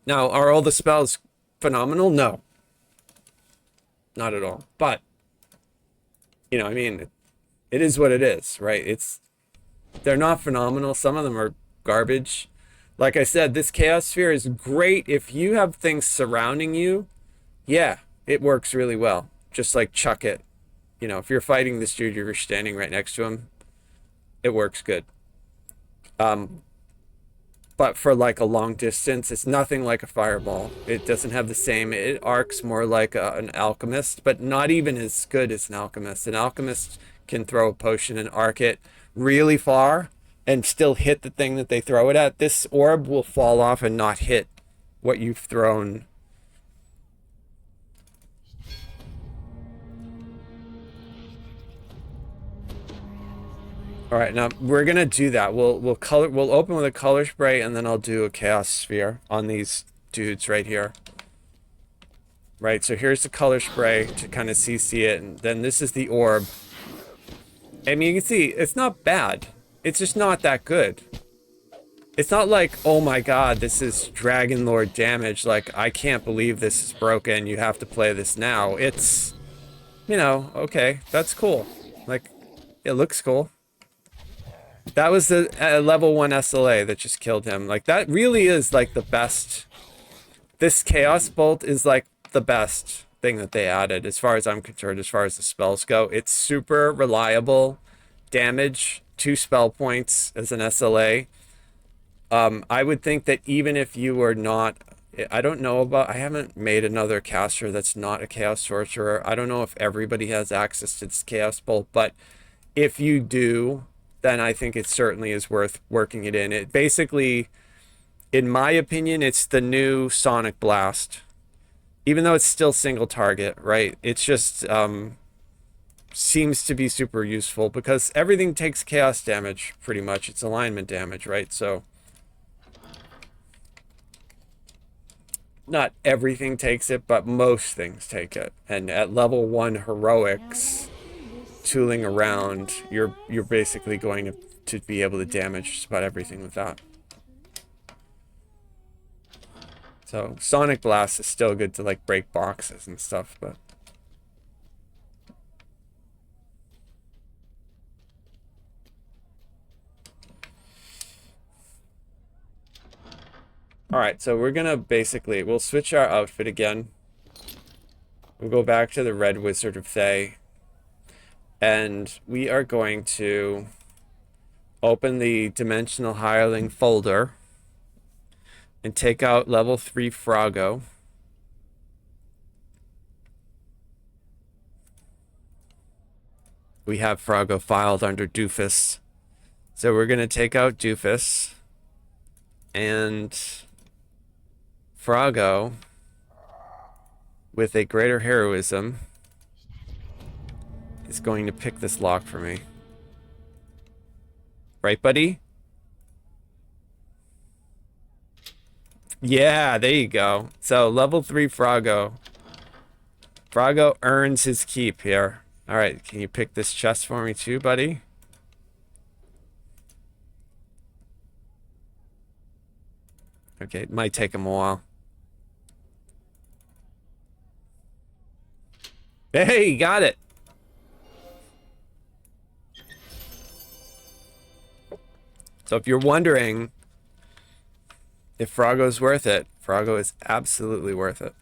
Now, are all the spells phenomenal? No, not at all. But, you know, I mean, it is what it is, right? They're not phenomenal. Some of them are garbage. Like I said, this Chaos Sphere is great if you have things surrounding you. Yeah, it works really well. Just like chuck it. You know, if you're fighting this dude, you're standing right next to him, it works good. But for like a long distance, it's nothing like a fireball. It doesn't have the same, it arcs more like an alchemist, but not even as good as an alchemist. An alchemist can throw a potion and arc it really far and still hit the thing that they throw it at. This orb will fall off and not hit what you've thrown. All right, now we're gonna do that. We'll open with a color spray and then I'll do a chaos sphere on these dudes right here. Right, so here's the color spray to kind of CC it, and then this is the orb. I mean, you can see it's not bad. It's just not that good. It's not like, oh my god, this is Dragon Lord damage. Like, I can't believe this is broken. You have to play this now. It's, you know, okay, that's cool. Like, it looks cool. That was the level 1 SLA that just killed him. Like, that really is, like, the best. This Chaos Bolt is, like, the best thing that they added, as far as I'm concerned, as far as the spells go. It's super reliable damage, 2 spell points as an SLA. I would think that even if you were not, I don't know about, I haven't made another caster that's not a Chaos Sorcerer. I don't know if everybody has access to this Chaos Bolt, but if you do, then I think it certainly is worth working it in. It basically, in my opinion, it's the new Sonic Blast. Even though it's still single target, right? It's just seems to be super useful because everything takes chaos damage, pretty much. It's alignment damage, right? So not everything takes it, but most things take it. And at level 1 heroics, tooling around, you're basically going to be able to damage just about everything with that. So Sonic Blast is still good to like break boxes and stuff, but all right, so we're gonna basically, we'll switch our outfit again. We'll go back to the Red Wizard of Thay, and we are going to open the Dimensional Hireling folder and take out level 3 Froggo. We have Froggo filed under Doofus. So we're gonna take out Doofus, and Froggo, with a greater heroism, is going to pick this lock for me. Right, buddy? Yeah, there you go. So, level 3 Froggo. Froggo earns his keep here. Alright, can you pick this chest for me too, buddy? Okay, it might take him a while. Hey, you got it! So if you're wondering if Froggo's worth it, Froggo is absolutely worth it.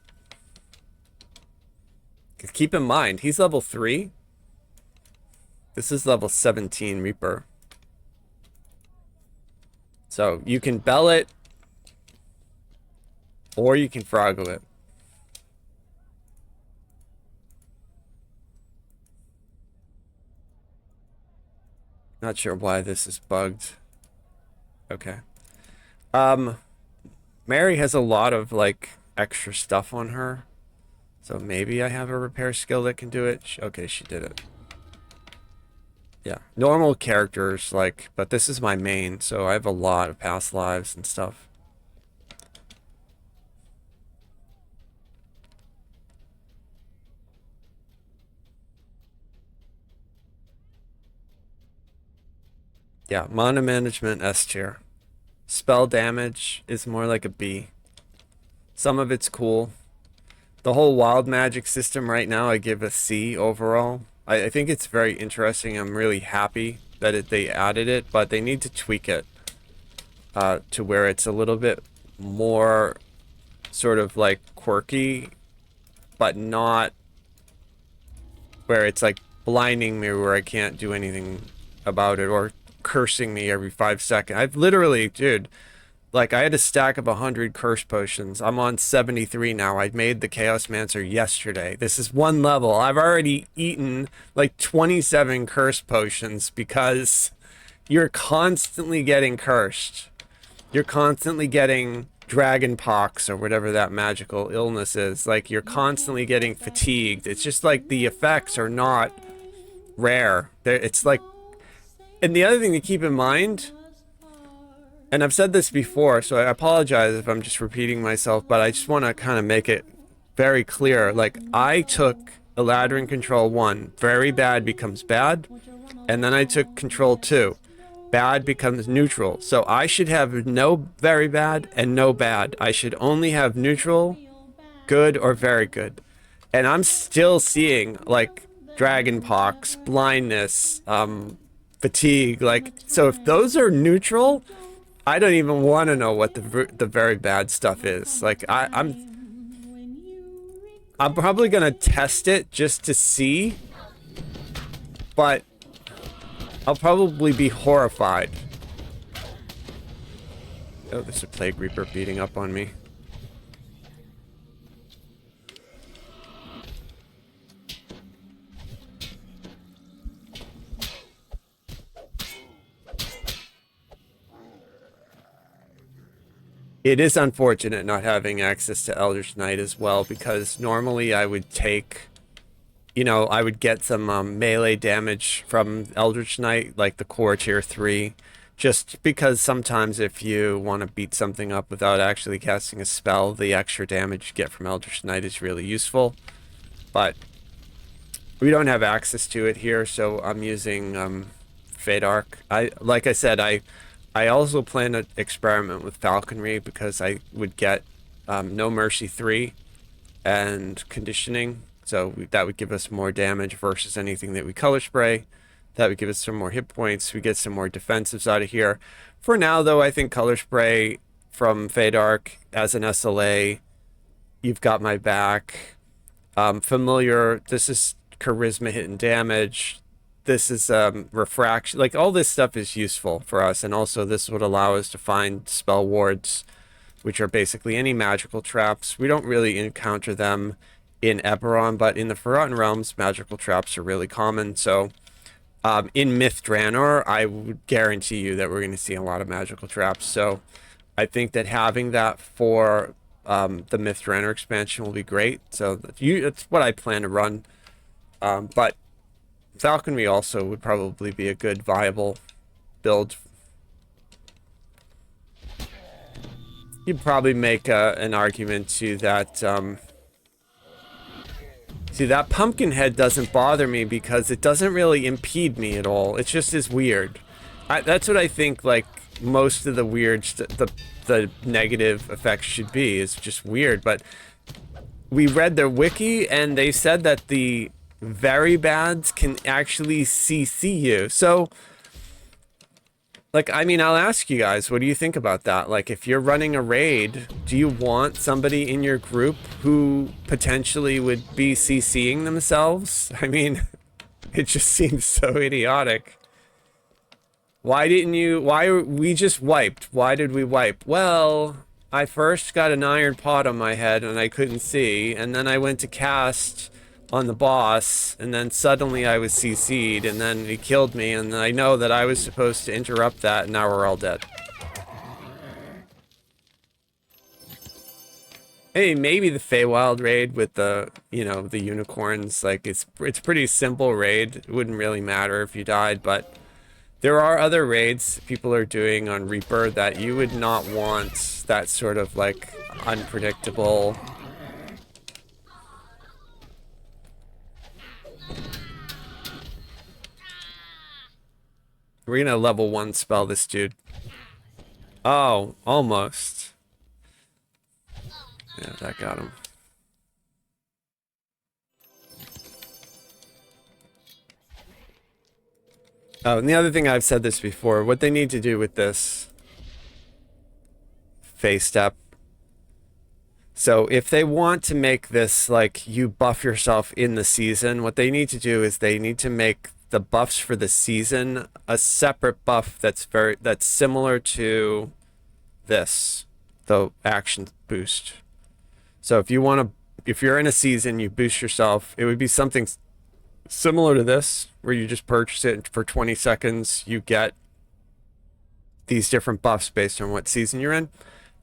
Keep in mind, he's level 3. This is level 17 Reaper. So you can bell it, or you can Froggo it. Not sure why this is bugged. Okay. Mary has a lot of like extra stuff on her. So maybe I have a repair skill that can do it. Okay, she did it. Yeah, normal characters, like, but this is my main, so I have a lot of past lives and stuff. Yeah, mana management S tier. Spell damage is more like a B. Some of it's cool. The whole wild magic system right now, I give a C overall. I think it's very interesting. I'm really happy that they added it, but they need to tweak it to where it's a little bit more sort of like quirky, but not where it's like blinding me where I can't do anything about it or cursing me every 5 seconds. I've literally, dude, like I had a stack of 100 curse potions. I'm on 73 now. I made the Chaos Mancer yesterday. This is one level. I've already eaten like 27 curse potions because you're constantly getting cursed. You're constantly getting dragon pox or whatever that magical illness is. Like you're constantly getting fatigued. It's just like the effects are not rare. It's like, and the other thing to keep in mind, and I've said this before, so I apologize if I'm just repeating myself, but I just want to kind of make it very clear. Like I took Eladrin Control 1, very bad becomes bad, and then I took Control 2. Bad becomes neutral. So I should have no very bad and no bad. I should only have neutral, good, or very good. And I'm still seeing like dragon pox, blindness, fatigue. Like, so if those are neutral, I don't even want to know what the very bad stuff is. Like I'm probably gonna test it just to see, but I'll probably be horrified. Oh, there's a Plague Reaper beating up on me. It is unfortunate not having access to Eldritch Knight as well, because normally I would take, you know, I would get some melee damage from Eldritch Knight, like the core tier 3, just because sometimes if you want to beat something up without actually casting a spell, the extra damage you get from Eldritch Knight is really useful. But we don't have access to it here, so I'm using Fade Arc. Like I said, I also plan to experiment with Falconry because I would get No Mercy 3 and Conditioning. So that would give us more damage versus anything that we color spray. That would give us some more hit points. We get some more defensives out of here. For now, though, I think color spray from Fade Arc as an SLA, you've got my back. Familiar, this is charisma, hit, and damage. This is refraction. Like all this stuff is useful for us, and also this would allow us to find spell wards, which are basically any magical traps. We don't really encounter them in Eberron, but in the Forgotten Realms, magical traps are really common. So in Myth Draenor, I would guarantee you that we're going to see a lot of magical traps. So I think that having that for the Myth Draenor expansion will be great. So that's what I plan to run. But Falconry also would probably be a good viable build. You'd probably make an argument to that. See, that pumpkin head doesn't bother me because it doesn't really impede me at all. It just is weird. That's what I think, like, most of the weird, the negative effects should be. Is just weird. But we read their wiki, and they said that the very bads can actually CC you. So, like, I mean, I'll ask you guys, what do you think about that? Like, if you're running a raid, do you want somebody in your group who potentially would be CCing themselves? I mean, it just seems so idiotic. Why we just wiped? Why did we wipe? Well, I first got an iron pot on my head and I couldn't see, and then I went to cast on the boss, and then suddenly I was CC'd, and then he killed me, and I know that I was supposed to interrupt that, and now we're all dead. Hey, maybe the Feywild raid with the, you know, the unicorns, like, it's pretty simple raid. It wouldn't really matter if you died, but there are other raids people are doing on Reaper that you would not want that sort of, like, unpredictable... We're gonna level 1 spell this dude. Oh, almost. Yeah, that got him. Oh, and the other thing, I've said this before, what they need to do with this phase step. So if they want to make this like you buff yourself in the season, what they need to do is they need to make the buffs for the season a separate buff that's similar to this, the action boost. So if you're in a season, you boost yourself, it would be something similar to this, where you just purchase it for 20 seconds, you get these different buffs based on what season you're in,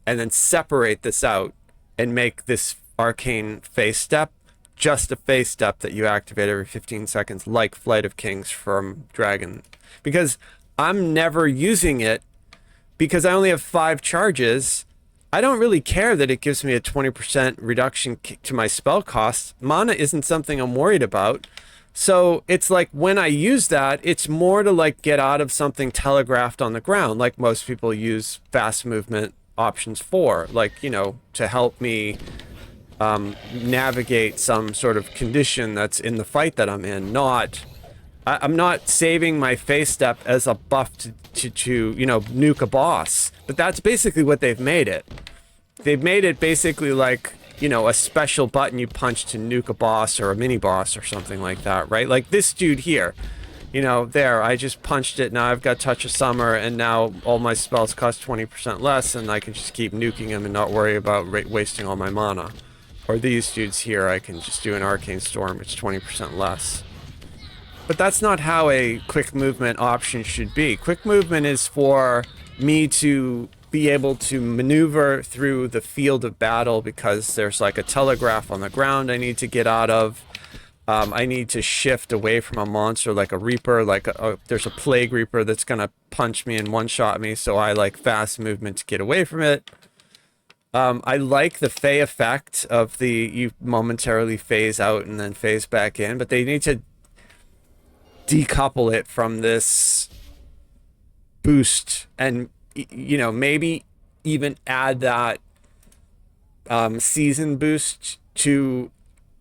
and then separate this out and make this arcane phase step just a phase step that you activate every 15 seconds, like Flight of Kings from Dragon. Because I'm never using it, because I only have 5 charges. I don't really care that it gives me a 20% reduction to my spell cost. Mana isn't something I'm worried about. So it's like when I use that, it's more to like get out of something telegraphed on the ground, like most people use fast movement options for, like, you know, to help me navigate some sort of condition that's in the fight that I'm in. I'm not saving my phase step as a buff to you know, nuke a boss. But that's basically what they've made it. They've made it basically like, you know, a special button you punch to nuke a boss or a mini boss or something like that, right? Like this dude here, you know, there, I just punched it, now I've got Touch of Summer, and now all my spells cost 20% less, and I can just keep nuking him and not worry about wasting all my mana. Or these dudes here, I can just do an Arcane Storm, it's 20% less. But that's not how a quick movement option should be. Quick movement is for me to be able to maneuver through the field of battle because there's like a telegraph on the ground I need to get out of. I need to shift away from a monster like a Reaper, like there's a Plague Reaper that's gonna punch me and one-shot me, so I like fast movement to get away from it. I like the Fey effect of the you momentarily phase out and then phase back in, but they need to decouple it from this boost and, you know, maybe even add that season boost to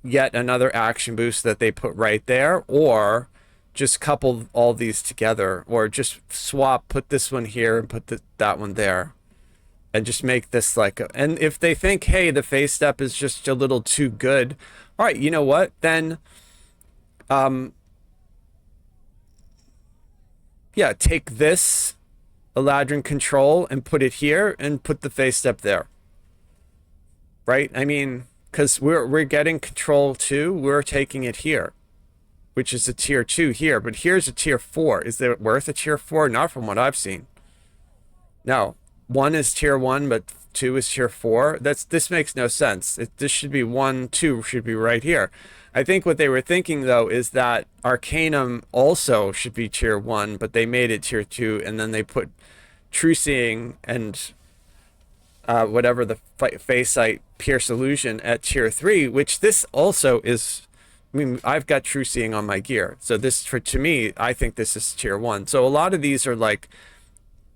yet another action boost that they put right there, or just couple all these together, or just put this one here and put that one there, and just make this like and if they think, hey, the phase step is just a little too good, all right, you know what, then yeah, take this Eladrin control and put it here and put the phase step there, right? I mean, because we're getting control 2, we're taking it here, which is a tier 2 here, but here's a tier 4. Is it worth a tier 4? Not from what I've seen. No, 1 is tier 1, but 2 is tier 4. This makes no sense. This should be 1, 2 should be right here. I think what they were thinking though is that Arcanum also should be tier 1, but they made it tier 2, and then they put True Seeing and whatever the Phasite Pierce Illusion at tier 3, which this also is. I mean, I've got True Seeing on my gear, so this, to me, I think this is tier 1. So a lot of these are like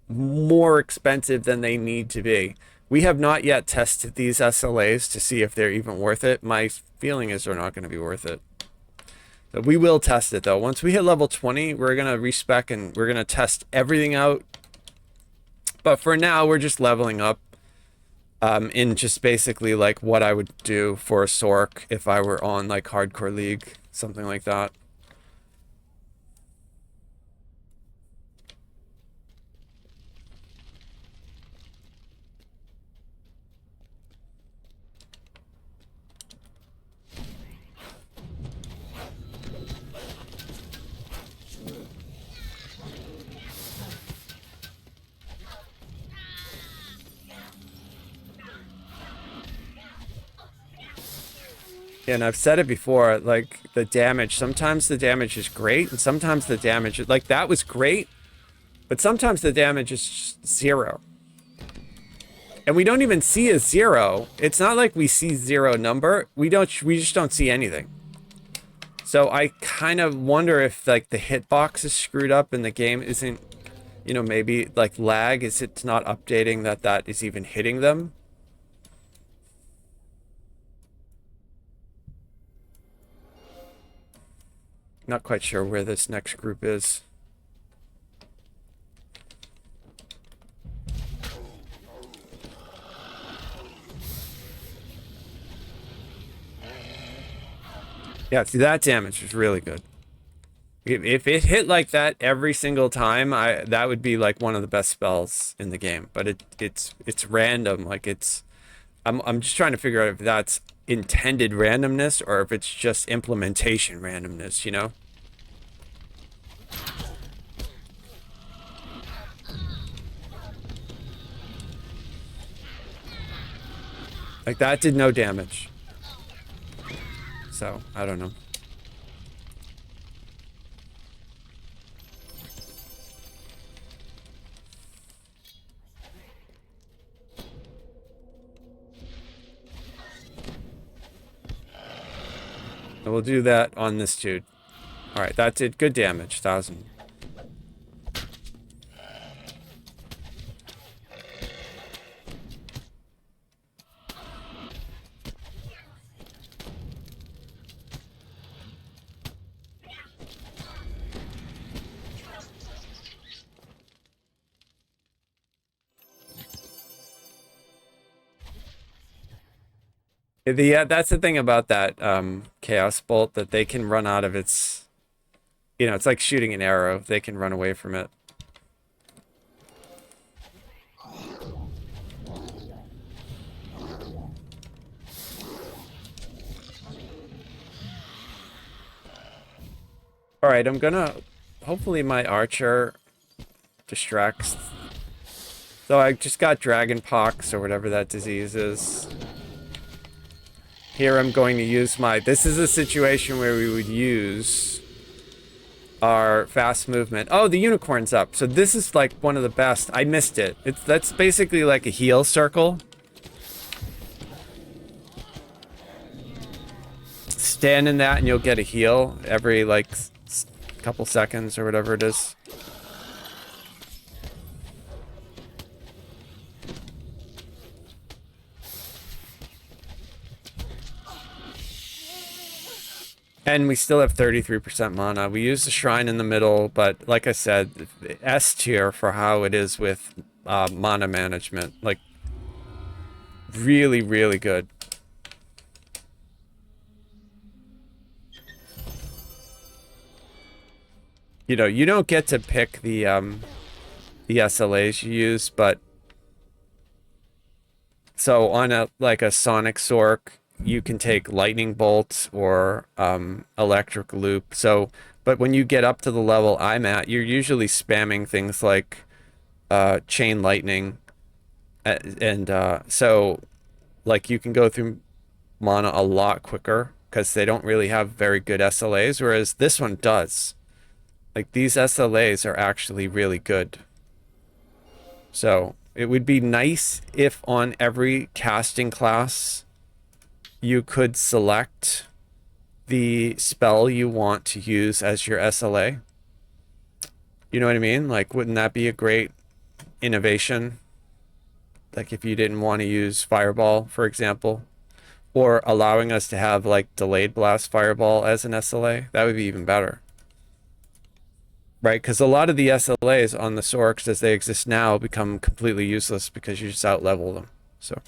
more expensive than they need to be. We have not yet tested these SLAs to see if they're even worth it. My feeling is they're not going to be worth it. But we will test it though. Once we hit level 20, we're going to respec and we're going to test everything out. But for now, we're just leveling up. In just basically like what I would do for a Sork if I were on like Hardcore League, something like that. And I've said it before, like the damage, sometimes the damage is great and sometimes the damage, like that was great, but sometimes the damage is just 0. And we don't even see a 0. It's not like we see 0 number. We just don't see anything. So I kind of wonder if like the hitbox is screwed up and the game isn't, you know, maybe like lag, is it's not updating that is even hitting them. Not quite sure where this next group is. Yeah, see, that damage was really good. If it hit like that every single time, that would be like one of the best spells in the game. But it's random. Like I'm just trying to figure out if that's intended randomness or if it's just implementation randomness, you know? Like that did no damage. So, I don't know. And we'll do that on this dude. Alright, that did good damage. 1,000. That's the thing about that Chaos Bolt, that they can run out of its... You know, it's like shooting an arrow. They can run away from it. Alright, I'm gonna... Hopefully my archer distracts. So I just got dragon pox or whatever that disease is. Here I'm going to use my... This is a situation where we would use our fast movement. Oh, the unicorn's up. So this is like one of the best. I missed it. That's basically like a heal circle. Stand in that and you'll get a heal every like couple seconds or whatever it is. And we still have 33% mana. We use the shrine in the middle, but like I said, S tier for how it is with mana management. Like, really, really good. You know, you don't get to pick the SLAs you use, but... So on a Sonic Sork, you can take lightning bolt or electric loop. So, but when you get up to the level I'm at, you're usually spamming things like chain lightning, and so like you can go through mana a lot quicker because they don't really have very good SLAs, whereas this one does. Like these SLAs are actually really good. So it would be nice if on every casting class you could select the spell you want to use as your SLA. You know what I mean? Like, wouldn't that be a great innovation? Like, if you didn't want to use Fireball, for example, or allowing us to have, like, Delayed Blast Fireball as an SLA, that would be even better. Right? Because a lot of the SLAs on the Sorks, as they exist now, become completely useless because you just out-level them. So...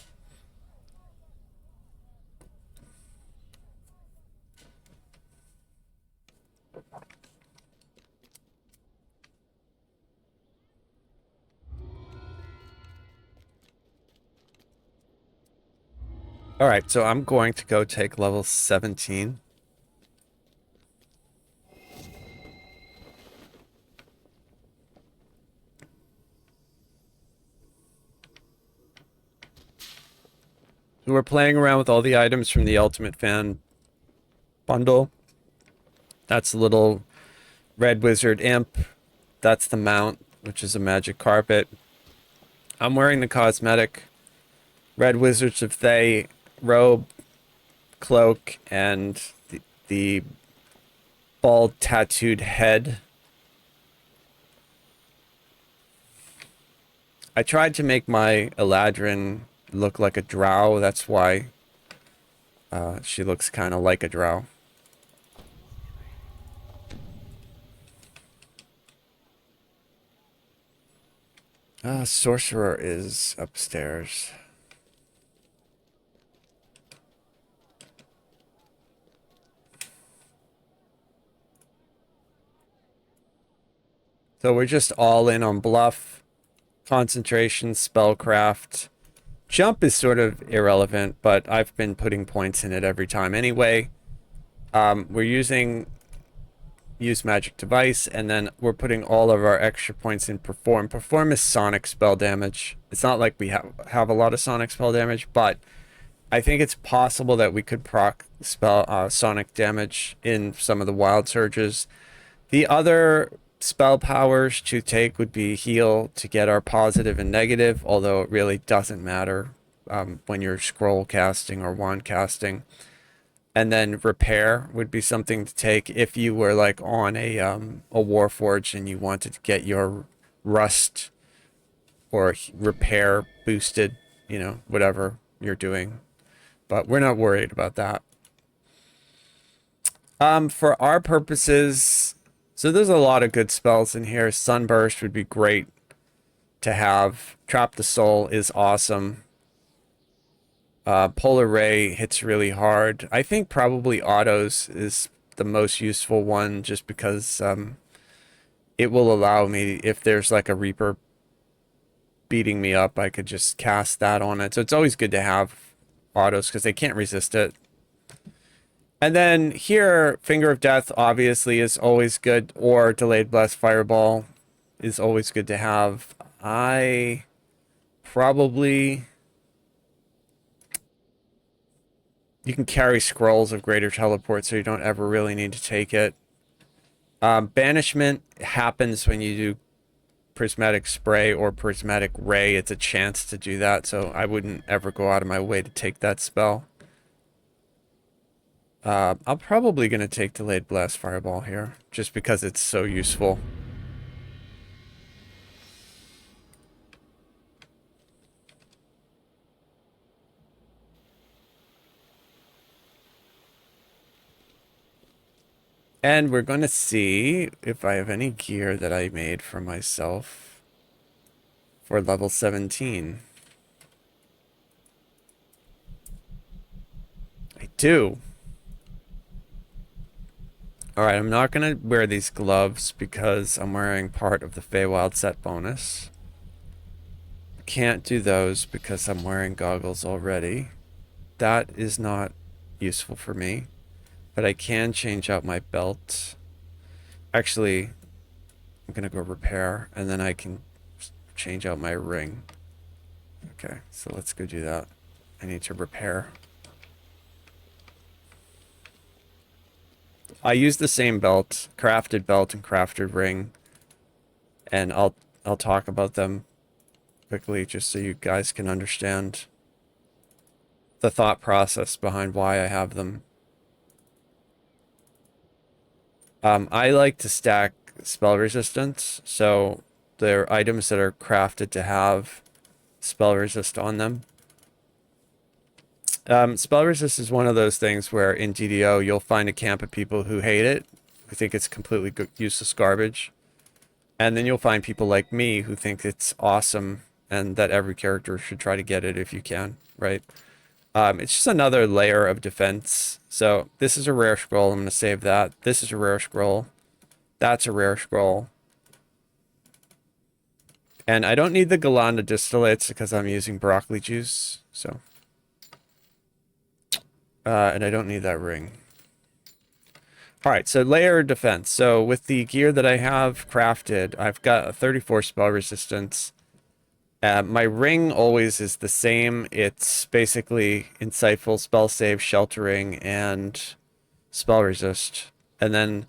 Alright, so I'm going to go take level 17. So we're playing around with all the items from the Ultimate Fan bundle. That's the little Red Wizard Imp. That's the mount, which is a magic carpet. I'm wearing the cosmetic Red Wizards of Thay robe, cloak, and the bald tattooed head. I tried to make my Eladrin look like a drow. That's why she looks kind of like a drow. Sorcerer is upstairs. So we're just all in on bluff, concentration, spellcraft. Jump is sort of irrelevant, but I've been putting points in it every time anyway. We're use magic device, and then we're putting all of our extra points in perform. Perform is sonic spell damage. It's not like we have a lot of sonic spell damage, but I think it's possible that we could proc spell sonic damage in some of the wild surges. The other spell powers to take would be heal to get our positive and negative, although it really doesn't matter when you're scroll casting or wand casting. And then repair would be something to take if you were like on a Warforged and you wanted to get your rust or repair boosted, you know, whatever you're doing. But we're not worried about that. For our purposes, so there's a lot of good spells in here. Sunburst would be great to have. Trap the Soul is awesome. Polar Ray hits really hard. I think probably Autos is the most useful one just because it will allow me, if there's like a Reaper beating me up, I could just cast that on it. So it's always good to have autos because they can't resist it. And then here, Finger of Death obviously is always good, or Delayed Blast Fireball is always good to have. I probably... You can carry Scrolls of Greater Teleport, so you don't ever really need to take it. Banishment happens when you do Prismatic Spray or Prismatic Ray. It's a chance to do that, so I wouldn't ever go out of my way to take that spell. I'm probably going to take Delayed Blast Fireball here, just because it's so useful. And we're going to see if I have any gear that I made for myself for level 17. I do. Alright, I'm not going to wear these gloves because I'm wearing part of the Feywild set bonus. Can't do those because I'm wearing goggles already. That is not useful for me. But I can change out my belt. Actually, I'm going to go repair, and then I can change out my ring. Okay, so let's go do that. I need to repair. I use the same belt, crafted belt and crafted ring. And I'll talk about them quickly just so you guys can understand the thought process behind why I have them. I like to stack spell resistance, so they're items that are crafted to have spell resist on them. Spell resist is one of those things where in DDO you'll find a camp of people who hate it, who think it's completely useless garbage. And then you'll find people like me who think it's awesome and that every character should try to get it if you can, right? It's just another layer of defense. So this is a rare scroll. I'm going to save that. This is a rare scroll. That's a rare scroll. And I don't need the Galanda distillates because I'm using broccoli juice. So, and I don't need that ring. All right, so layer of defense. So with the gear that I have crafted, I've got a 34 spell resistance. My ring always is the same. It's basically insightful, spell save, sheltering, and spell resist. And then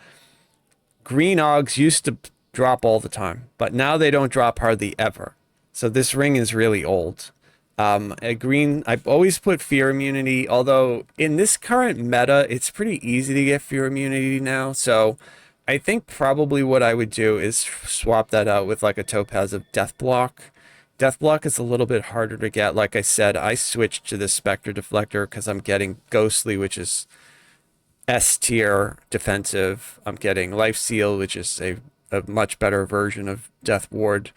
green Augs used to drop all the time, but now they don't drop hardly ever. So this ring is really old. I've always put fear immunity, although in this current meta, it's pretty easy to get fear immunity now. So I think probably what I would do is swap that out with like a Topaz of Death Block. Death Block is a little bit harder to get. Like I said, I switched to the Spectre Deflector because I'm getting Ghostly, which is S tier defensive. I'm getting Life Seal, which is a much better version of Death Ward.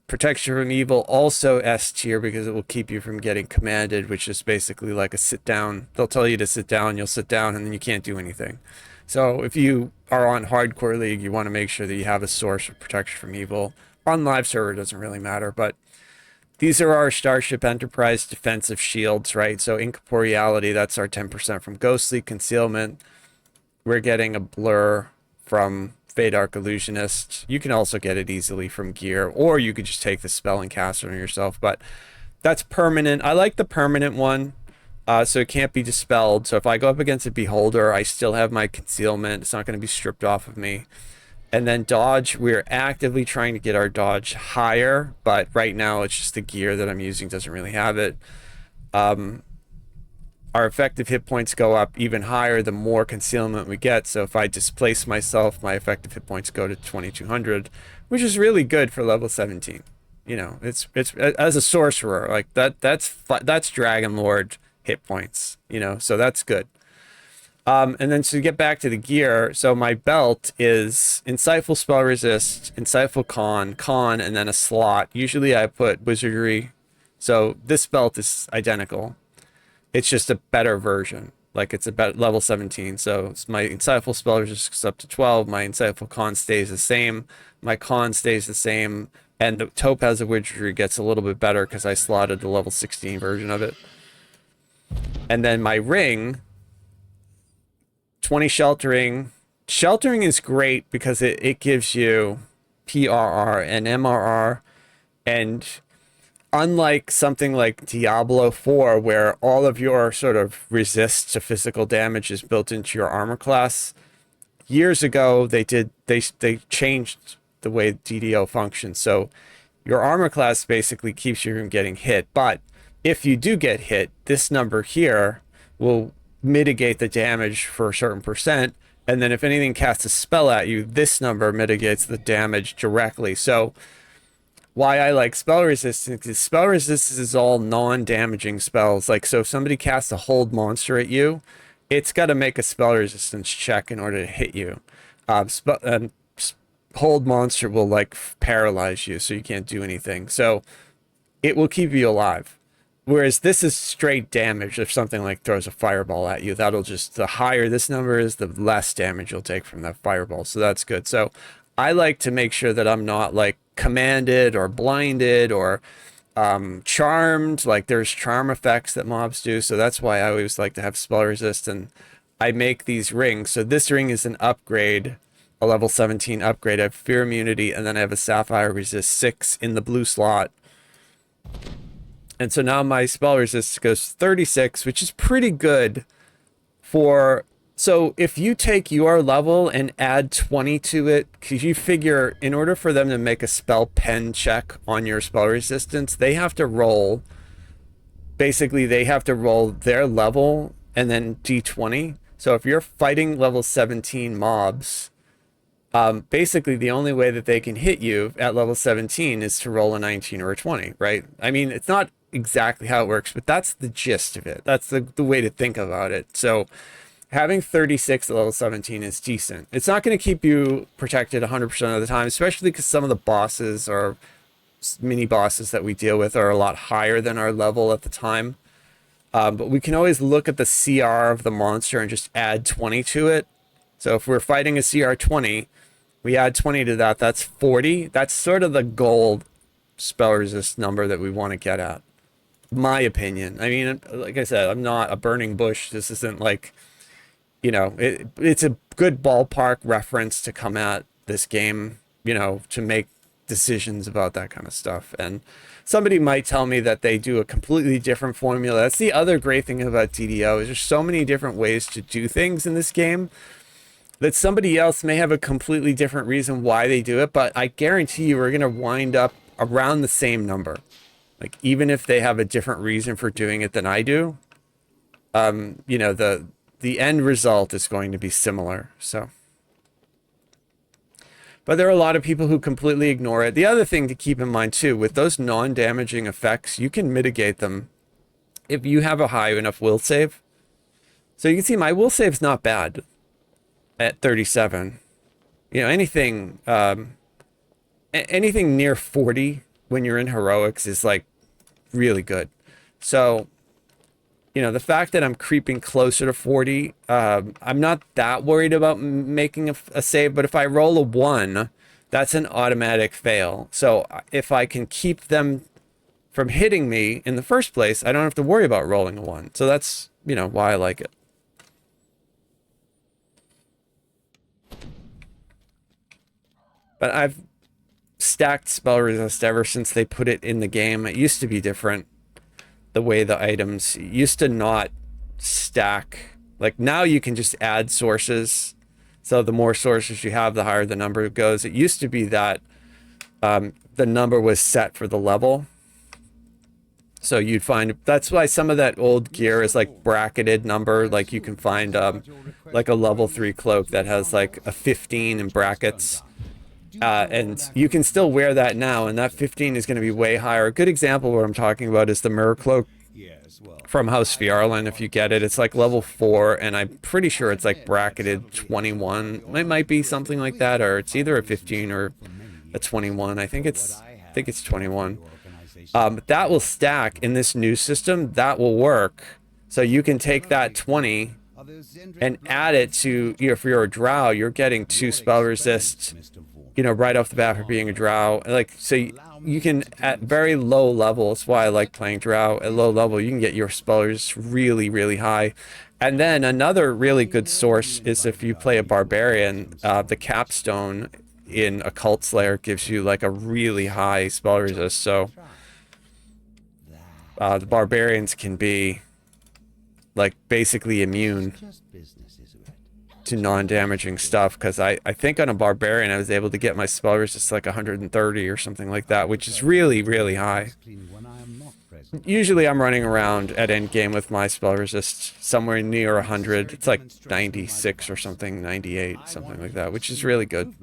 Protection from evil, also S tier, because it will keep you from getting commanded, which is basically like a sit down. They'll tell you to sit down, you'll sit down, and then you can't do anything. So if you are on hardcore league, you want to make sure that you have a source of protection from evil. On live server, it doesn't really matter, but these are our Starship Enterprise defensive shields, right? So incorporeality, that's our 10% from ghostly concealment. We're getting a blur from Fade Arc Illusionist. You can also get it easily from gear, or you could just take the spell and cast it on yourself, but that's permanent. I like the permanent one, so it can't be dispelled. So if I go up against a Beholder, I still have my concealment. It's not going to be stripped off of me. And then dodge, we're actively trying to get our dodge higher, but right now it's just the gear that I'm using doesn't really have it. Our effective hit points go up even higher the more concealment we get. So if I displace myself, my effective hit points go to 2200, which is really good for level 17. You know, it's as a sorcerer, like that's Dragon Lord hit points, you know, so that's good. And then to get back to the gear, so my belt is Insightful Spell Resist, Insightful Con, and then a slot. Usually I put Wizardry. So this belt is identical. It's just a better version. Like it's about level 17. So it's my Insightful Spell Resist goes up to 12. My Insightful Con stays the same. My Con stays the same. And the Topaz of Wizardry gets a little bit better because I slotted the level 16 version of it. And then my ring, 20 sheltering. Sheltering is great because it gives you PRR and MRR. And unlike something like Diablo 4, where all of your sort of resist to physical damage is built into your armor class, years ago they changed the way DDO functions. So your armor class basically keeps you from getting hit. But if you do get hit, this number here will mitigate the damage for a certain percent. And then if anything casts a spell at you, this number mitigates the damage directly. So why I like spell resistance is spell resistance is all non-damaging spells. Like, so if somebody casts a hold monster at you, it's got to make a spell resistance check in order to hit you. Hold monster will like paralyze you, so you can't do anything. So it will keep you alive. Whereas this is straight damage. If something like throws a fireball at you, that'll just, the higher this number is, the less damage you'll take from that fireball. So that's good. So I like to make sure that I'm not like commanded or blinded or charmed. Like there's charm effects that mobs do. So that's why I always like to have spell resist. And I make these rings. So this ring is an upgrade, a level 17 upgrade. I have fear immunity, and then I have a sapphire resist 6 in the blue slot. And so now my spell resist goes 36, which is pretty good for... So if you take your level and add 20 to it, because you figure in order for them to make a spell pen check on your spell resistance, they have to roll... Basically, they have to roll their level and then d20. So if you're fighting level 17 mobs, basically the only way that they can hit you at level 17 is to roll a 19 or a 20, right? I mean, it's not exactly how it works, but that's the gist of it. That's the way to think about it. So having 36 at level 17 is decent. It's not going to keep you protected 100% of the time, especially because some of the bosses or mini bosses that we deal with are a lot higher than our level at the time. But we can always look at the CR of the monster and just add 20 to it. So if we're fighting a CR 20, we add 20 to that, that's 40. That's sort of the goal spell resist number that we want to get at. My opinion. I mean, like I said, I'm not a burning bush. This isn't like, you know, it's a good ballpark reference to come at this game, you know, to make decisions about that kind of stuff. And somebody might tell me that they do a completely different formula. That's the other great thing about DDO is there's so many different ways to do things in this game that somebody else may have a completely different reason why they do it, but I guarantee you we're going to wind up around the same number. Like, even if they have a different reason for doing it than I do, you know, the end result is going to be similar. So, but there are a lot of people who completely ignore it. The other thing to keep in mind too, with those non-damaging effects, you can mitigate them if you have a high enough will save. So you can see my will save's not bad at 37. You know, anything anything near 40 when you're in heroics is like really good. So, you know, the fact that I'm creeping closer to 40, I'm not that worried about making a save, but if I roll a 1, that's an automatic fail. So if I can keep them from hitting me in the first place, I don't have to worry about rolling a 1. So that's, you know, why I like it. But I've stacked spell resist ever since they put it in the game. It used to be different. The way the items used to not stack. Like now you can just add sources. So the more sources you have, the higher the number goes. It used to be that the number was set for the level. So you'd find, that's why some of that old gear is like bracketed number. Like you can find like a level 3 cloak that has like a 15 in brackets. And you can still wear that now, and that 15 is going to be way higher. A good example of what I'm talking about is the Mirror Cloak from House Fjarlin. If you get it, it's like level 4, and I'm pretty sure it's like bracketed 21. It might be something like that, or it's either a 15 or a 21. I think it's 21. That will stack in this new system. That will work. So you can take that 20 and add it to, you know, if you're a drow, you're getting 2 spell resist, you know, right off the bat for being a drow. Like, so you can, at very low levels, why I like playing drow, at low level, you can get your spell resist really, really high. And then another really good source is if you play a barbarian, the capstone in Occult Slayer gives you like a really high spell resist. So the barbarians can be like basically immune to non-damaging stuff, because I think on a barbarian I was able to get my spell resist like 130 or something like that, which is really, really high. Usually I'm running around at endgame with my spell resist somewhere near 100. It's like 96 or something, 98, something like that, which is really good.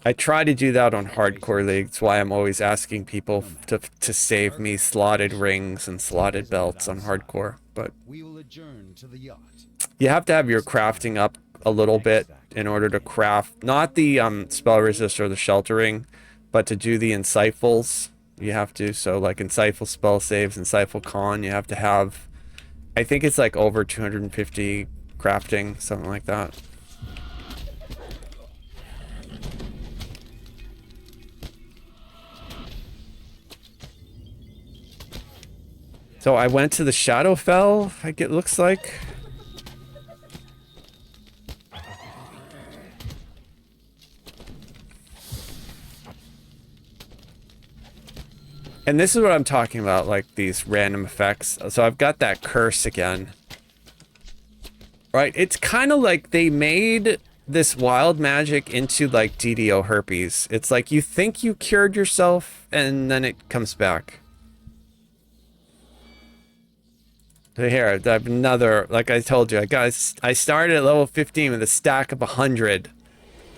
I try to do that on hardcore leagues. That's why I'm always asking people to save me slotted rings and slotted belts on hardcore. But you have to have your crafting up a little bit in order to craft, not the spell resist or the sheltering, but to do the insightfuls, you have to. So like insightful spell saves, insightful con, you have to have, I think it's like over 250 crafting, something like that. So I went to the Shadowfell, it looks like. And this is what I'm talking about, like these random effects. So I've got that curse again. Right? It's kind of like they made this wild magic into like DDO herpes. It's like you think you cured yourself and then it comes back. So here, I have another, like I told you, I started at level 15 with a stack of 100.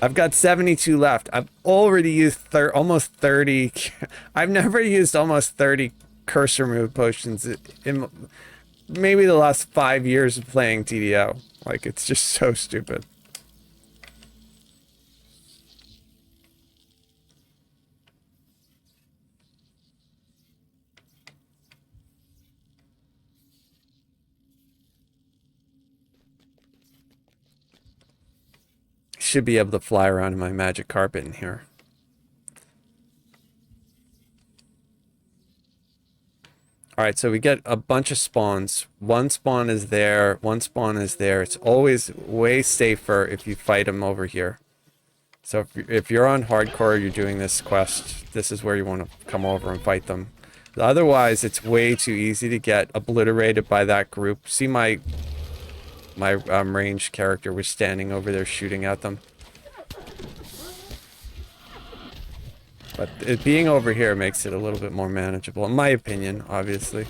I've got 72 left. I've already used almost 30. I've never used almost 30 curse remove potions in maybe the last 5 years of playing TDO. Like, it's just so stupid. Should be able to fly around in my magic carpet in here. Alright, so we get a bunch of spawns. One spawn is there, one spawn is there. It's always way safer if you fight them over here. So if you're on hardcore, you're doing this quest, this is where you want to come over and fight them. Otherwise, it's way too easy to get obliterated by that group. See my ranged character was standing over there shooting at them. But it being over here makes it a little bit more manageable, in my opinion, obviously.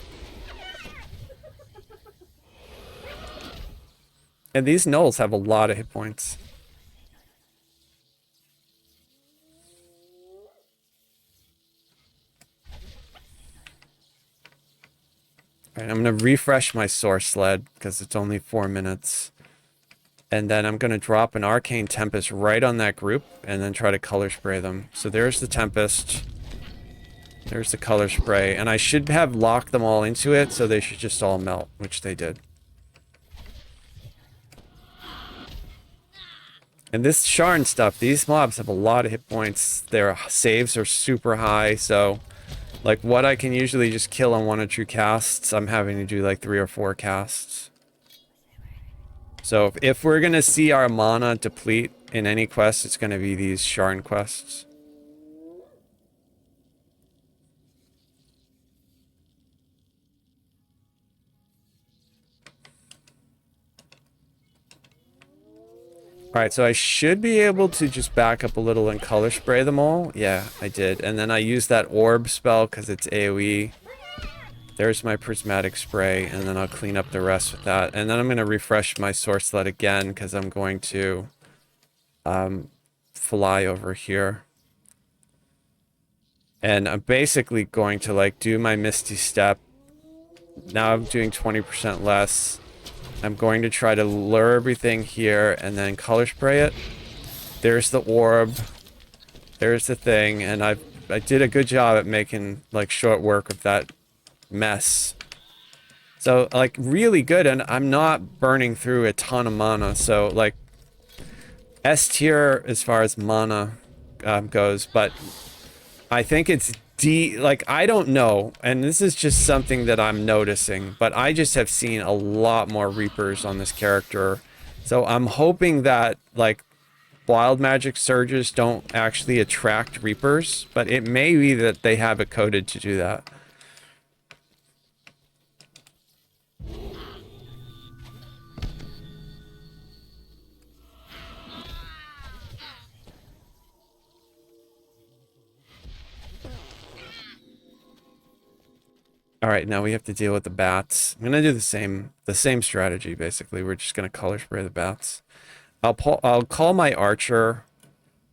And these gnolls have a lot of hit points. Alright, I'm gonna refresh my source sled, because it's only 4 minutes. And then I'm going to drop an Arcane Tempest right on that group and then try to color spray them. So there's the Tempest. There's the color spray. And I should have locked them all into it, so they should just all melt, which they did. And this Sharn stuff, these mobs have a lot of hit points. Their saves are super high, so... like, what I can usually just kill on 1 or 2 casts, I'm having to do like 3 or 4 casts. So if we're going to see our mana deplete in any quest, it's going to be these Sharn quests. Alright, so I should be able to just back up a little and color spray them all. Yeah, I did. And then I used that orb spell because it's AoE. There's my prismatic spray, and then I'll clean up the rest with that. And then I'm going to refresh my source sled again because I'm going to fly over here. And I'm basically going to like do my Misty Step. Now I'm doing 20% less. I'm going to try to lure everything here and then color spray it. There's the orb. There's the thing, and I did a good job at making like short work of that mess. So like really good, and I'm not burning through a ton of mana. So like S tier as far as mana goes, but I think it's D. Like I don't know, and this is just something that I'm noticing, but I just have seen a lot more Reapers on this character. So I'm hoping that like wild magic surges don't actually attract Reapers, but it may be that they have it coded to do that. All right, now we have to deal with the bats. I'm gonna do the same strategy basically. We're just gonna color spray the bats. I'll call my archer.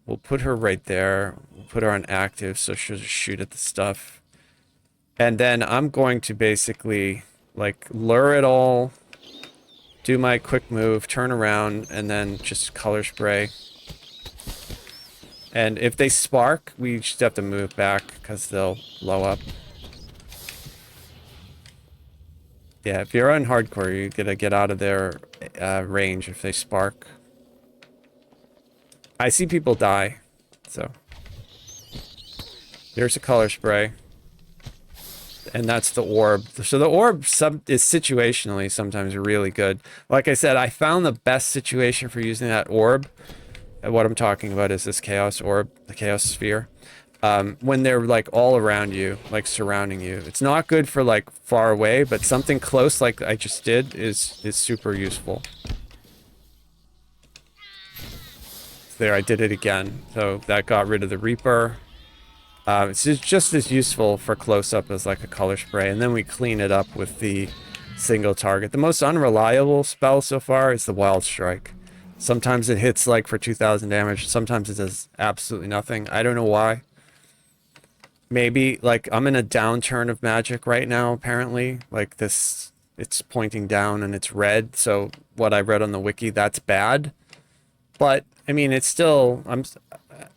We'll put her right there. We'll put her on active so she'll just shoot at the stuff. And then I'm going to basically like lure it all, do my quick move, turn around, and then just color spray. And if they spark, we just have to move back because they'll blow up. Yeah, if you're on hardcore, you gotta get out of their range if they spark. I see people die, so. There's a color spray. And that's the orb. So the orb is situationally sometimes really good. Like I said, I found the best situation for using that orb. And what I'm talking about is this chaos orb, the chaos sphere. When they're like all around you, like surrounding you. It's not good for like far away, but something close like I just did is super useful. There, I did it again. So that got rid of the Reaper. It's just as useful for close-up as like a color spray. And then we clean it up with the single target. The most unreliable spell so far is the Wild Strike. Sometimes it hits like for 2,000 damage. Sometimes it does absolutely nothing. I don't know why. Maybe, like, I'm in a downturn of magic right now, apparently. Like, this, it's pointing down and it's red, so what I read on the wiki, that's bad. But, I mean, it's still,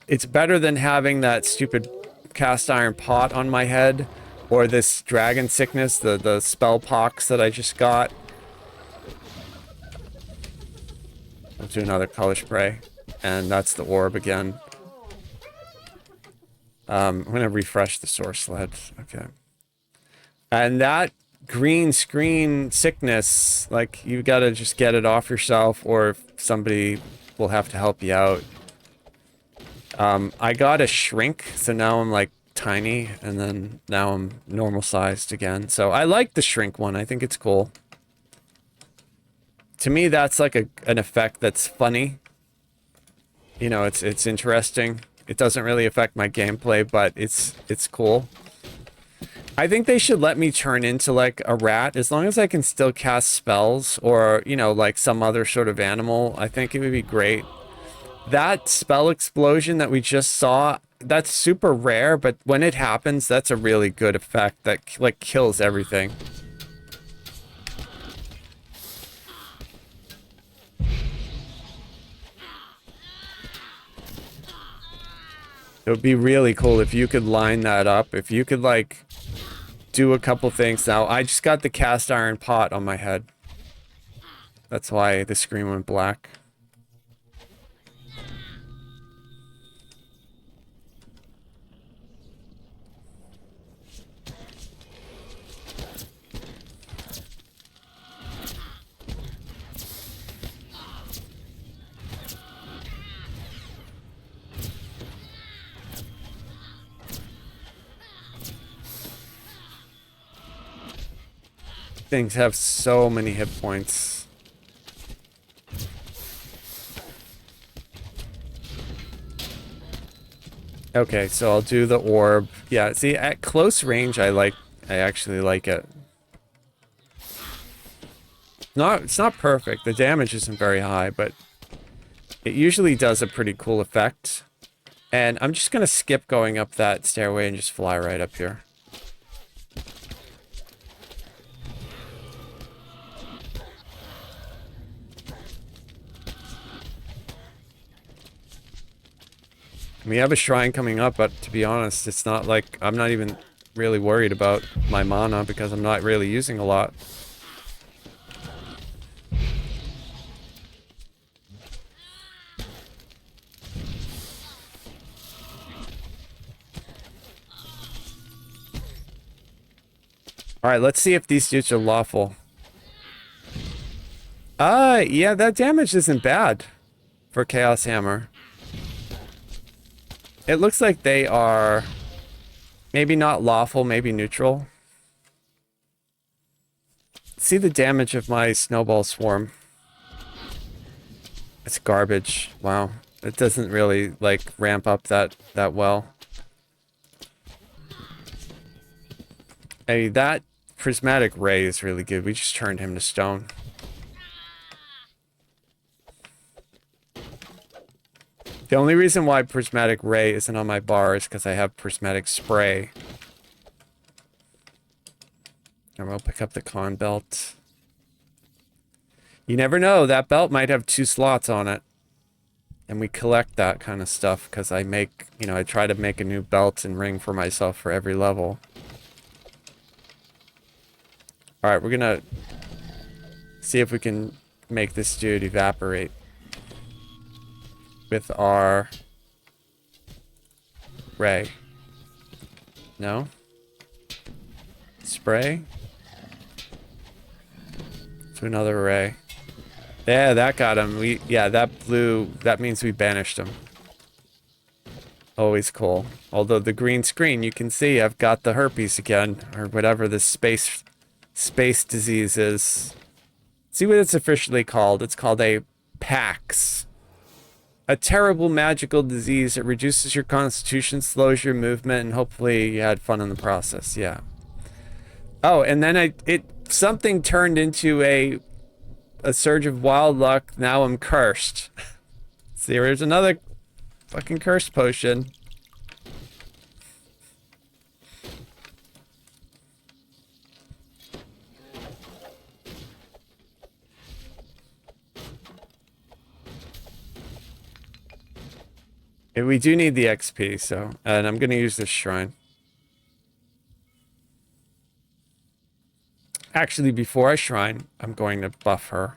it's better than having that stupid cast iron pot on my head, or this dragon sickness, the spell pox that I just got. I'll do another color spray, and that's the orb again. I'm going to refresh the source sled. Okay. And that green screen sickness, like, you got to just get it off yourself, or somebody will have to help you out. I got a shrink, so now I'm, like, tiny, and then now I'm normal sized again. So I like the shrink one. I think it's cool. To me, that's, like, an effect that's funny. You know, it's interesting. It doesn't really affect my gameplay, but it's cool. I think they should let me turn into like a rat as long as I can still cast spells, or, you know, like some other sort of animal. I think it would be great. That spell explosion that we just saw, that's super rare, but when it happens, that's a really good effect that like kills everything. It would be really cool if you could line that up. If you could, like, do a couple things. Now, I just got the cast iron pot on my head. That's why the screen went black. Things have so many hit points. Okay, so I'll do the orb. Yeah, see, at close range, I actually like it. It's not perfect. The damage isn't very high, but it usually does a pretty cool effect. And I'm just gonna skip going up that stairway and just fly right up here. We have a shrine coming up, but to be honest, it's not like I'm not even really worried about my mana because I'm not really using a lot. Alright, let's see if these dudes are lawful. Yeah, that damage isn't bad for Chaos Hammer. It looks like they are maybe not lawful, maybe neutral. See the damage of my snowball swarm. It's garbage. Wow. It doesn't really, like, ramp up that well. Hey, that prismatic ray is really good. We just turned him to stone. The only reason why prismatic ray isn't on my bar is because I have prismatic spray. And we'll pick up the con belt. You never know, that belt might have 2 slots on it. And we collect that kind of stuff because I make, you know, I try to make a new belt and ring for myself for every level. Alright, we're gonna see if we can make this dude evaporate with our ray. No? Spray? To another ray. Yeah, that got him. Yeah, that blue, that means we banished him. Always cool. Although the green screen, you can see I've got the herpes again, or whatever this space disease is. See what it's officially called. It's called a PAX. A terrible magical disease that reduces your constitution, slows your movement, and hopefully you had fun in the process. Yeah. Oh, and then something turned into a surge of wild luck. Now I'm cursed. See, there's another fucking curse potion. And we do need the XP, so, and I'm gonna use this shrine. Actually, before I shrine, I'm going to buff her.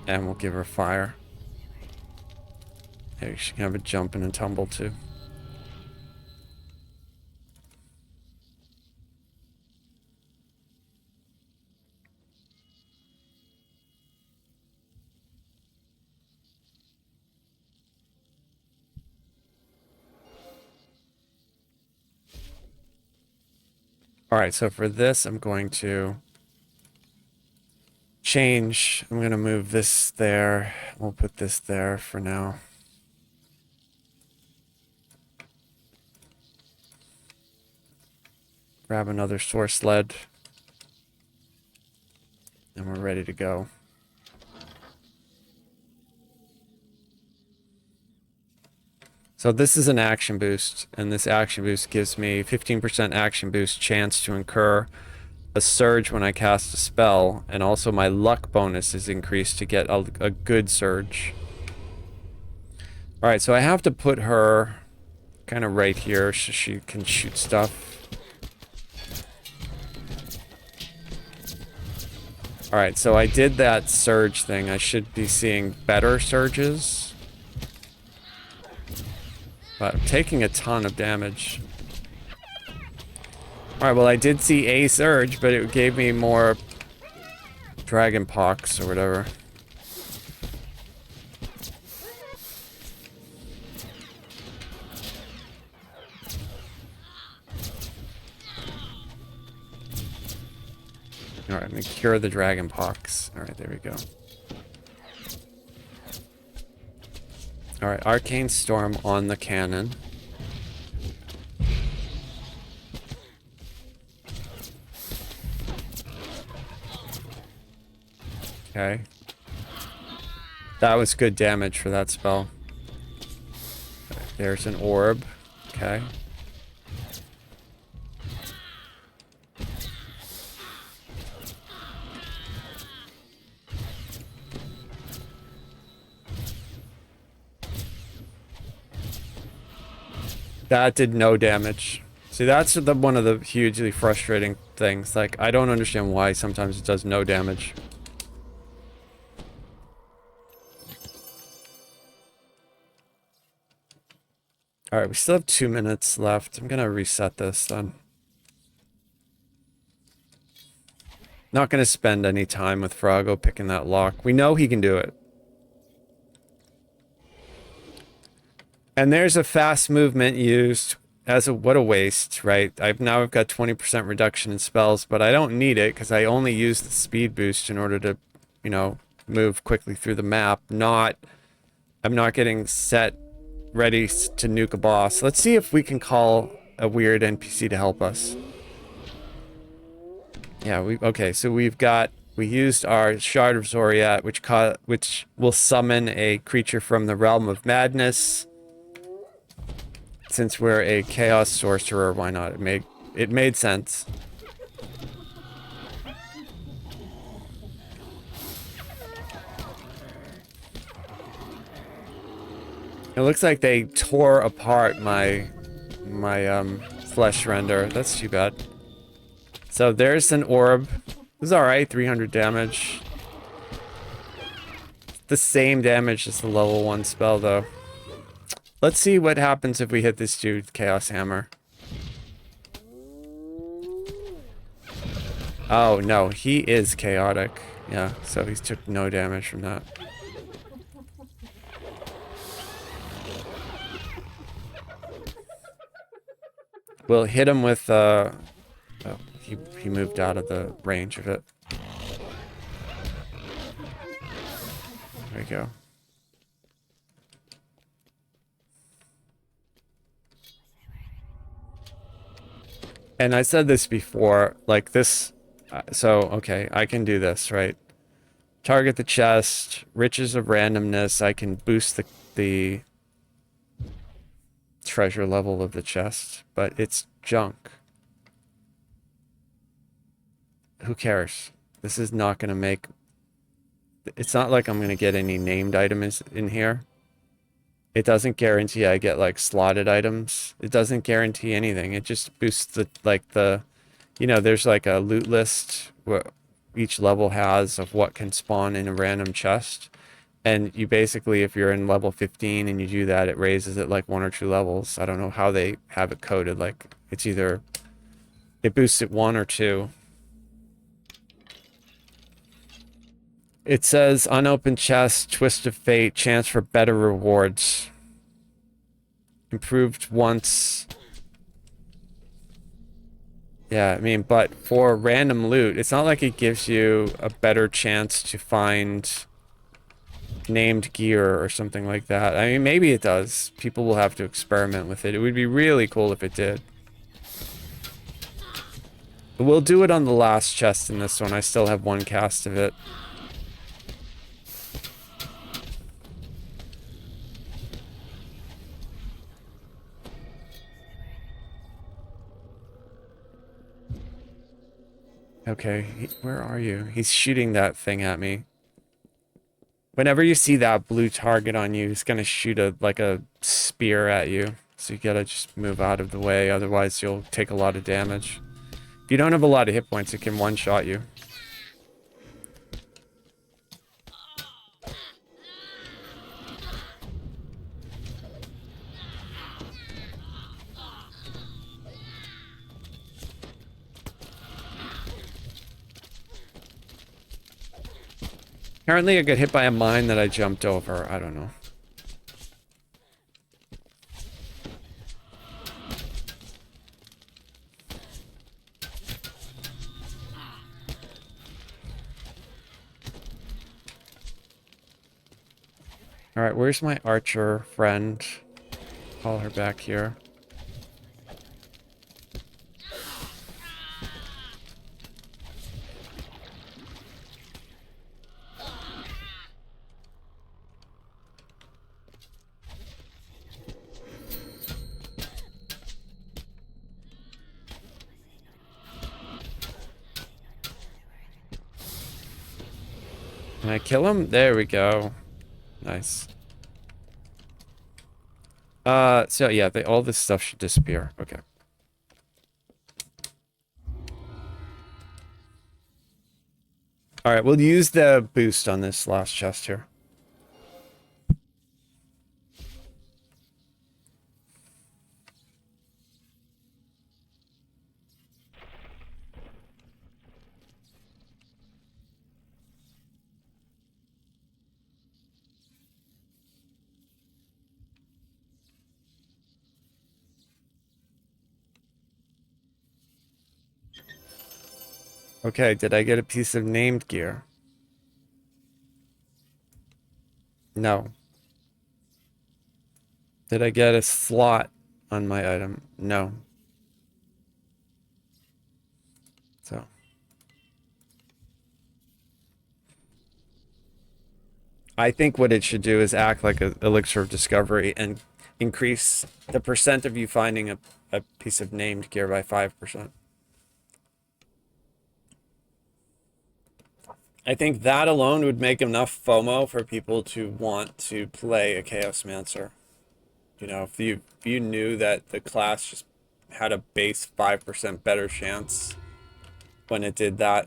And we'll give her fire. Hey, she can have a jump and a tumble too. Alright, so for this, I'm going to change. I'm going to move this there. We'll put this there for now. Grab another source lead. And we're ready to go. So this is an action boost, and this action boost gives me 15% action boost chance to incur a surge when I cast a spell, and also my luck bonus is increased to get a good surge. Alright, so I have to put her kind of right here so she can shoot stuff. Alright, so I did that surge thing. I should be seeing better surges. But I'm taking a ton of damage. Alright, well I did see a surge, but it gave me more dragon pox or whatever. Alright, I'm gonna cure the dragon pox. Alright, there we go. Alright, Arcane Storm on the cannon. Okay. That was good damage for that spell. There's an orb. Okay. That did no damage. See, that's one of the hugely frustrating things. Like, I don't understand why sometimes it does no damage. Alright, we still have 2 minutes left. I'm gonna reset this then. Not gonna spend any time with Froggo picking that lock. We know he can do it. And there's a fast movement used as a, what a waste, right? I've got 20% reduction in spells, but I don't need it because I only use the speed boost in order to, you know, move quickly through the map. I'm not getting set ready to nuke a boss. Let's see if we can call a weird NPC to help us. Yeah, okay, so we used our Shard of Zoriat, which will summon a creature from the Realm of Madness. Since we're a Chaos Sorcerer, why not? It made sense. It looks like they tore apart my flesh render. That's too bad. So there's an orb. It's alright, 300 damage. The same damage as the level 1 spell, though. Let's see what happens if we hit this dude with Chaos Hammer. Oh, no, he is chaotic. Yeah, so he took no damage from that. We'll hit him with, oh, he moved out of the range of it. There we go. And I said this before, like this, so, okay, I can do this, right? Target the chest, riches of randomness, I can boost the treasure level of the chest, but it's junk. Who cares? This is not going to make... It's not like I'm going to get any named items in here. It doesn't guarantee I get, like, slotted items. It doesn't guarantee anything. It just boosts the, you know, there's like a loot list where each level has of what can spawn in a random chest. And you basically, if you're in level 15 and you do that, it raises it like 1 or 2 levels. I don't know how they have it coded. Like, it's either... It boosts it 1 or 2. It says, unopened chest, twist of fate, chance for better rewards. Improved once. Yeah, I mean, but for random loot, it's not like it gives you a better chance to find named gear or something like that. I mean, maybe it does. People will have to experiment with it. It would be really cool if it did. But we'll do it on the last chest in this one. I still have 1 cast of it. Okay, where are you? He's shooting that thing at me. Whenever you see that blue target on you, he's gonna shoot like a spear at you. So you gotta just move out of the way, otherwise you'll take a lot of damage. If you don't have a lot of hit points, it can one-shot you. Apparently I got hit by a mine that I jumped over. I don't know. Alright, where's my archer friend? Call her back here. Can I kill him? There we go. Nice. So yeah, all this stuff should disappear. Okay. Alright, we'll use the boost on this last chest here. Okay, did I get a piece of named gear? No. Did I get a slot on my item? No. So. I think what it should do is act like an elixir of discovery and increase the percent of you finding a piece of named gear by 5%. I think that alone would make enough FOMO for people to want to play a Chaos Mancer. You know, if you knew that the class just had a base 5% better chance when it did that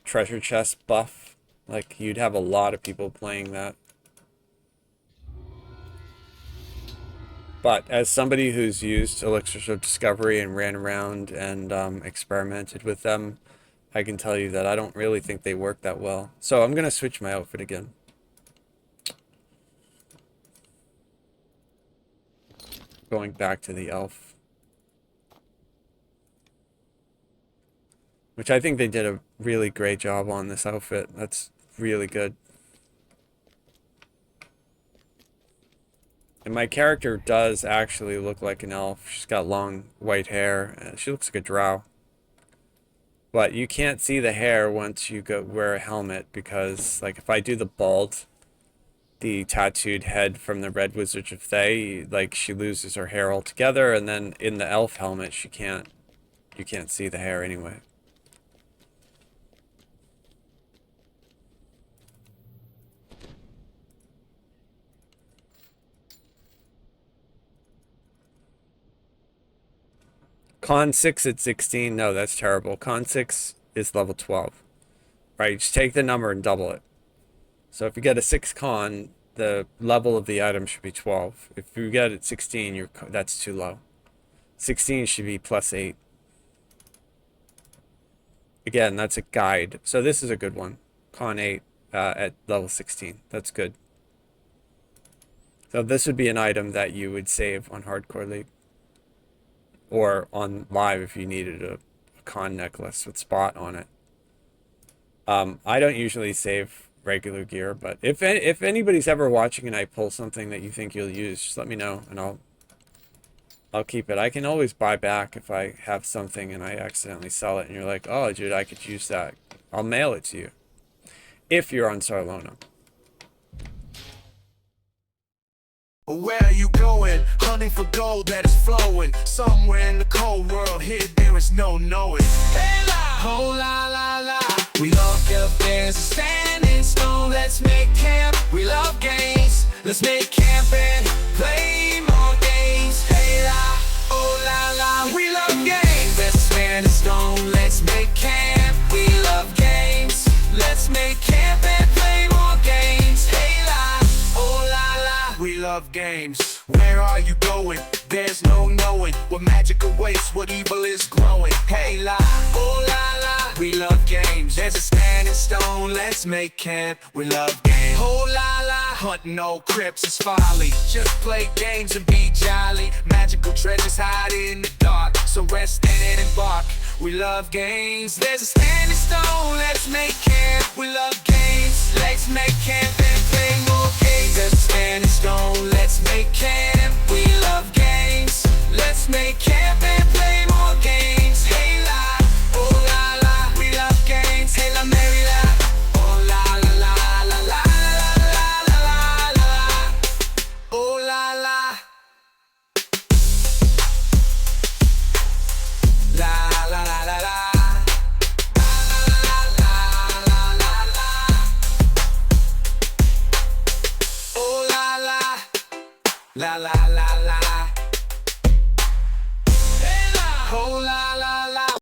treasure chest buff, like you'd have a lot of people playing that. But as somebody who's used elixirs of discovery and ran around and experimented with them, I can tell you that I don't really think they work that well. So I'm going to switch my outfit again. Going back to the elf. Which I think they did a really great job on this outfit. That's really good. And my character does actually look like an elf. She's got long white hair. She looks like a drow. But you can't see the hair once you wear a helmet, because like if I do the bald, the tattooed head from the Red Wizards of Thay, like she loses her hair altogether, and then in the elf helmet you can't see the hair anyway. Con 6 at 16, no, that's terrible. Con 6 is level 12. Right, just take the number and double it. So if you get a 6 con, the level of the item should be 12. If you get it 16, that's too low. 16 should be +8. Again, that's a guide. So this is a good one. Con 8 at level 16. That's good. So this would be an item that you would save on Hardcore League. Or on live if you needed a con necklace with spot on it. I don't usually save regular gear, but if anybody's ever watching and I pull something that you think you'll use, just let me know and I'll keep it. I can always buy back if I have something and I accidentally sell it and you're like, oh dude, I could use that. I'll mail it to you. If you're on Sarlona. Where are you going? Hunting for gold that is flowing. Somewhere in the cold world, here there is no knowing. Hey la, oh la la la. We look up, there's a standing stone that let's make camp. We love games. Let's make camp and play more games. Hey la, oh la la, we love games. Let's man and stone, let's make camp. We love games. Let's make camp and play more games. Hey la, oh la la, we love games. Where are you going? There's no knowing what magic awaits, what evil is growing. Hey la, oh la la, we love games. There's a standing stone, let's make camp. We love games. Oh la la, hunting no crips is folly. Just play games and be jolly. Magical treasures hide in the dark, so rest in it and embark. We love games. There's a standing stone, let's make camp. We love games. Let's make camp and play more games. There's a standing stone, let's make camp. We love games. Let's make camp and play more games. Hey la, oh la la, we love games. Hey la, Mary la, oh la la la la la la la la la la, oh la la, la la la la la. La la la la, hey la, oh la la la.